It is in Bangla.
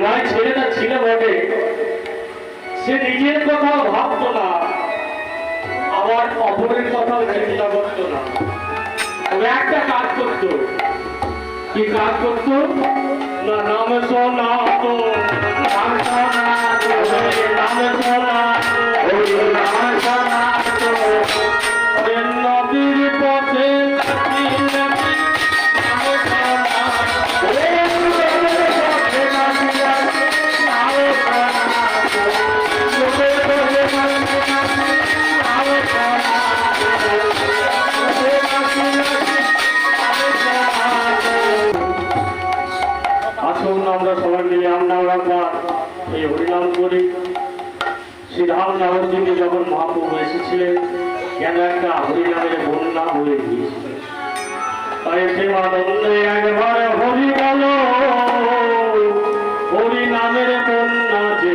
নিমাই ছেলেটা ছিল বটে, সে নিজের কথা ভাবতো না, আবার অপরের কথাও চিন্তা করতো না। তবে একটা কাজ করতো। কি কাজ করতো? না নাম শোনাতো, নাম শোনাতো, নাম শোনাতো, নাম শোনাতো। নদীর পথে আসুন আমরা সবাই মিলে আমরা এই হরিনাম করি। শ্রীধাম নগর থেকে যখন মহাপ্রভু এসেছিলেন, কেন একটা হরিনামের বন্যা হয়ে গিয়েছিল। তাই প্রেমানন্দে একবারে হরি বলো, হরিনামের বন্যা যে